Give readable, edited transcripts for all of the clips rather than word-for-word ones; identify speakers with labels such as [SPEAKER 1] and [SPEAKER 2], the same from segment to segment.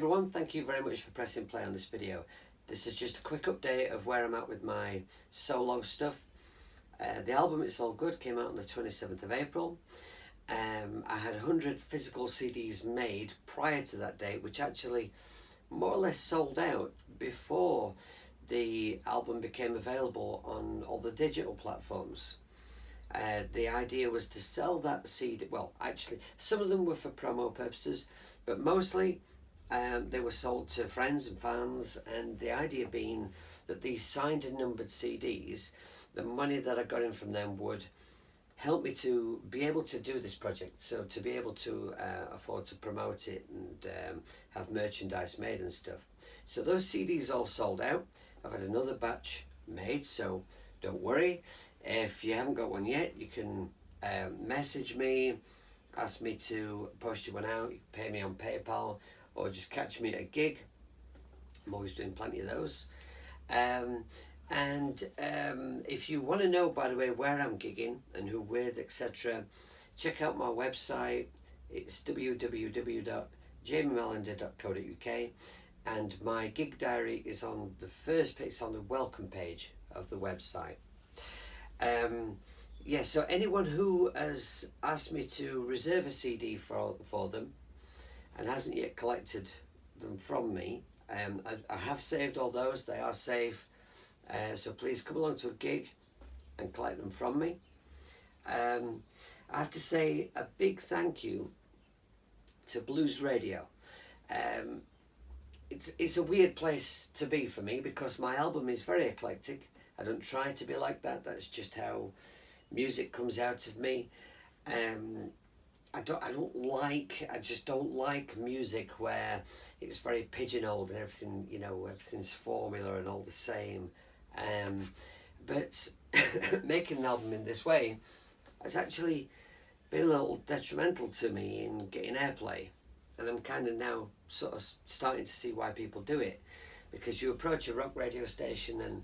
[SPEAKER 1] everyone, thank you very much for pressing play on this video. This is just a quick update of where I'm at with my solo stuff. The album It's All Good came out on the 27th of April. I had 100 physical CDs made prior to that date, which actually more or less sold out before the album became available on all the digital platforms. The idea was to sell that CD, well actually some of them were for promo purposes, but mostly they were sold to friends and fans, and the idea being that these signed and numbered CDs, the money that I got in from them would help me to be able to do this project, so to be able to afford to promote it and have merchandise made and stuff. So those CDs all sold out. I've had another batch made, so don't worry. If you haven't got one yet, you can message me, ask me to post you one out. You can pay me on PayPal, or just catch me at a gig. I'm always doing plenty of those. If you want to know, by the way, where I'm gigging and who with, etc., check out my website. It's www.jamiemallender.co.uk, and my gig diary is on the first page, it's on the welcome page of the website. So anyone who has asked me to reserve a CD for them and hasn't yet collected them from me, I have saved all those. They are safe, so please come along to a gig and collect them from me. I have to say a big thank you to Blues Radio. It's a weird place to be for me because my album is very eclectic. I don't try to be like that. That's just how music comes out of me. I just don't like music where it's very pigeonholed and everything, everything's formula and all the same. But making an album in this way has actually been a little detrimental to me in getting airplay. And I'm kind of now sort of starting to see why people do it. Because you approach a rock radio station and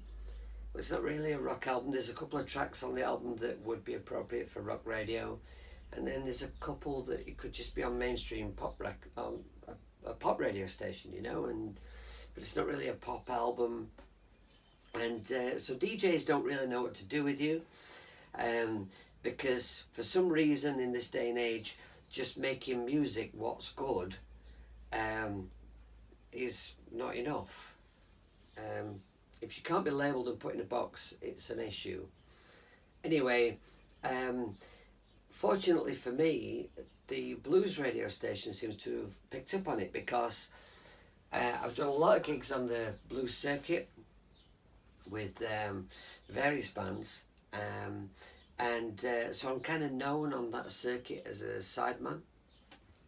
[SPEAKER 1] it's not really a rock album. There's a couple of tracks on the album that would be appropriate for rock radio. And then there's a couple that it could just be on mainstream pop a pop radio station, but it's not really a pop album. And so DJs don't really know what to do with you, because for some reason in this day and age, just making music what's good is not enough. If you can't be labelled and put in a box, it's an issue. Anyway, fortunately for me, the blues radio station seems to have picked up on it, because I've done a lot of gigs on the blues circuit with various bands, so I'm kind of known on that circuit as a sideman,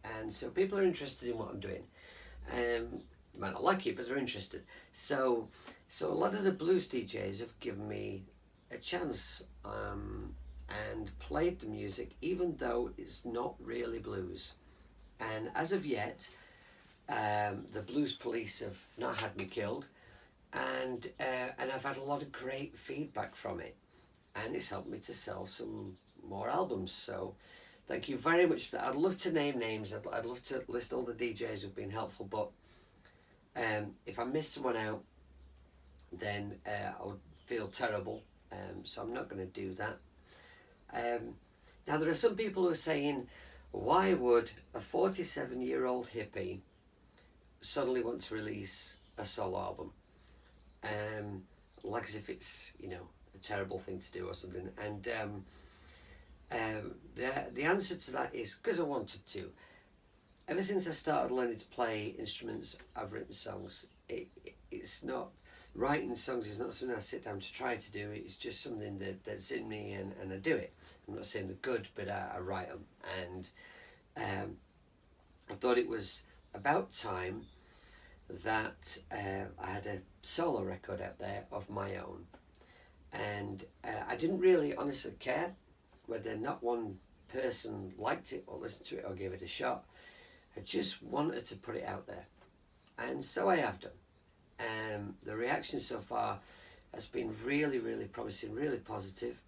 [SPEAKER 1] and so people are interested in what I'm doing. They might not like it, but they're interested. So a lot of the blues DJs have given me a chance and played the music, even though it's not really blues. And as of yet, the blues police have not had me killed, and I've had a lot of great feedback from it, and it's helped me to sell some more albums. So thank you very much for that. I'd love to name names. I'd love to list all the DJs who've been helpful, but if I miss someone out, then I would feel terrible, so I'm not going to do that. Now there are some people who are saying, why would a 47-year-old hippie suddenly want to release a solo album? Like as if it's, a terrible thing to do or something. And the answer to that is because I wanted to. Ever since I started learning to play instruments, I've written songs. It's not, writing songs is not something I sit down to try to do. It's just something that's in me, and I do it. I'm not saying they're good, but I write them. And I thought it was about time that I had a solo record out there of my own. And I didn't really honestly care whether not one person liked it or listened to it or gave it a shot. I just wanted to put it out there, and so I have done. The reaction so far has been really, really promising, really positive.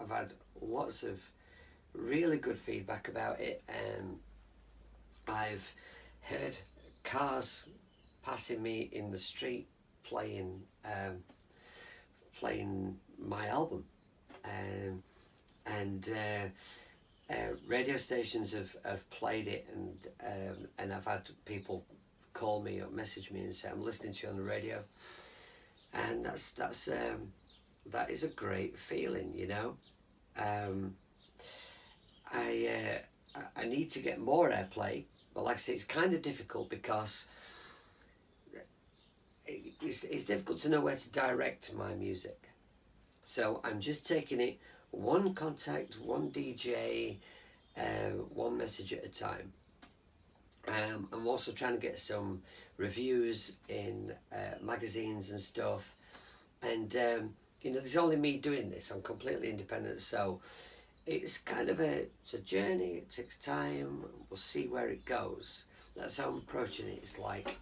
[SPEAKER 1] I've had lots of really good feedback about it, and I've heard cars passing me in the street playing my album, and radio stations have played it, and I've had people call me or message me and say, I'm listening to you on the radio, and that is a great feeling, you know. I need to get more airplay, but like I say, it's kind of difficult because it's difficult to know where to direct my music. So I'm just taking it one contact, one DJ, one message at a time. I'm also trying to get some reviews in magazines and stuff, and you know, there's only me doing this. I'm completely independent, so it's kind of it's a journey. It takes time. We'll see where it goes. That's how I'm approaching it. It's like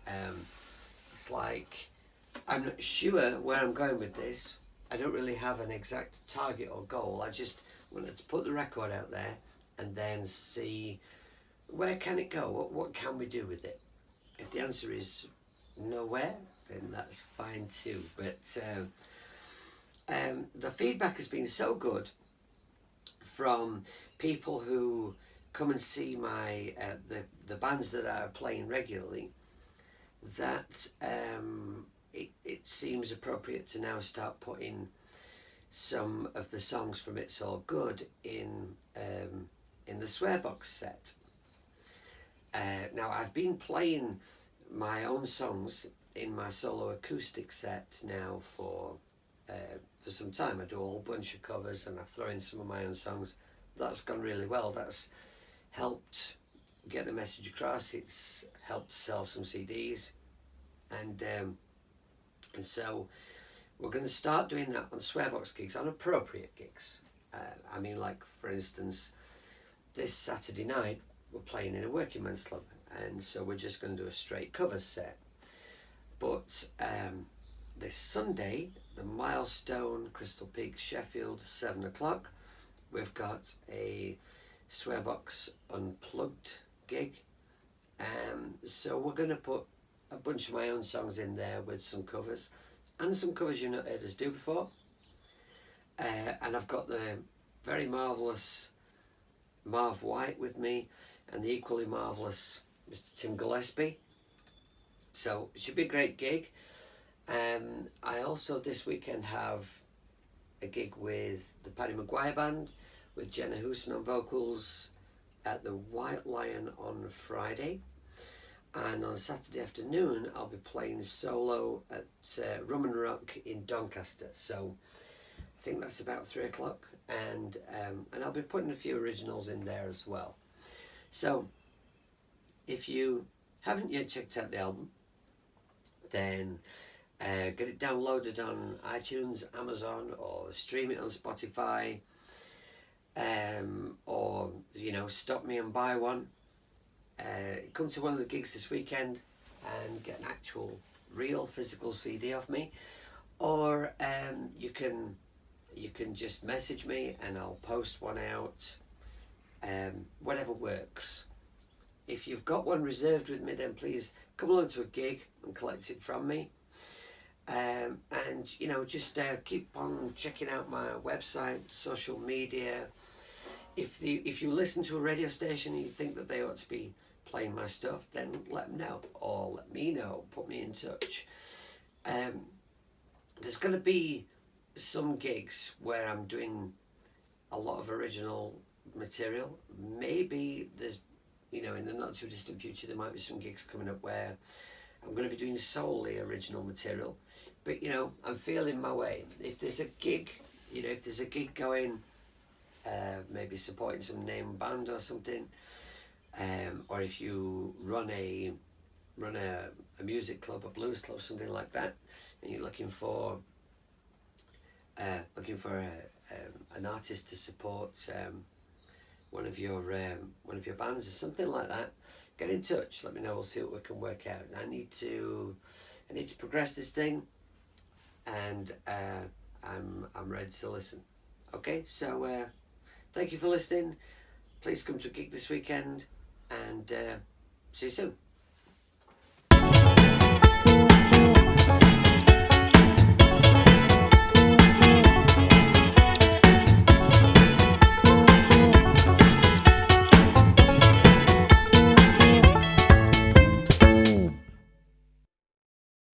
[SPEAKER 1] I'm not sure where I'm going with this. I don't really have an exact target or goal. I just wanted to put the record out there and then see where can it go. What can we do with it? If the answer is nowhere, then that's fine too. But the feedback has been so good from people who come and see my the bands that are playing regularly, that it seems appropriate to now start putting some of the songs from It's All Good in the Swearbox set. Now I've been playing my own songs in my solo acoustic set now for some time. I do a whole bunch of covers and I throw in some of my own songs. That's gone really well. That's helped get the message across. It's helped sell some CDs, and so we're going to start doing that on Swearbox gigs, on appropriate gigs. I mean, like for instance, this Saturday night we're playing in a working man's club, and so we're just going to do a straight covers set. But this Sunday, the Milestone, Crystal Peak, Sheffield, 7 o'clock, we've got a Swearbox Unplugged gig. So we're going to put a bunch of my own songs in there with some covers, and some covers you've not heard us do before. And I've got the very marvellous Marv White with me, and the equally marvellous Mr. Tim Gillespie. So it should be a great gig. I also this weekend have a gig with the Paddy Maguire Band, with Jenna Houston on vocals, at the White Lion on Friday. And on Saturday afternoon I'll be playing solo at Rum and Rock in Doncaster. So I think that's about 3 o'clock, and I'll be putting a few originals in there as well. So if you haven't yet checked out the album, then get it downloaded on iTunes, Amazon, or stream it on Spotify, or you know, stop me and buy one. Come to one of the gigs this weekend and get an actual real physical CD off me, or you can just message me and I'll post one out. Whatever works. If you've got one reserved with me, then please come along to a gig and collect it from me. And you know, just keep on checking out my website, social media. If you listen to a radio station and you think that they ought to be playing my stuff, then let them know, or let me know, put me in touch. There's going to be some gigs where I'm doing a lot of original material. Maybe there's, you know, in the not too distant future, there might be some gigs coming up where I'm going to be doing solely original material. But you know, I'm feeling my way. If there's a gig, you know, if there's a gig going, maybe supporting some name band or something, or if you run a music club, a blues club, something like that, and you're looking for an artist to support one of your bands or something like that, get in touch. Let me know. We'll see what we can work out. I need to progress this thing, and I'm ready to listen. Okay, so thank you for listening. Please come to a gig this weekend, and see you soon.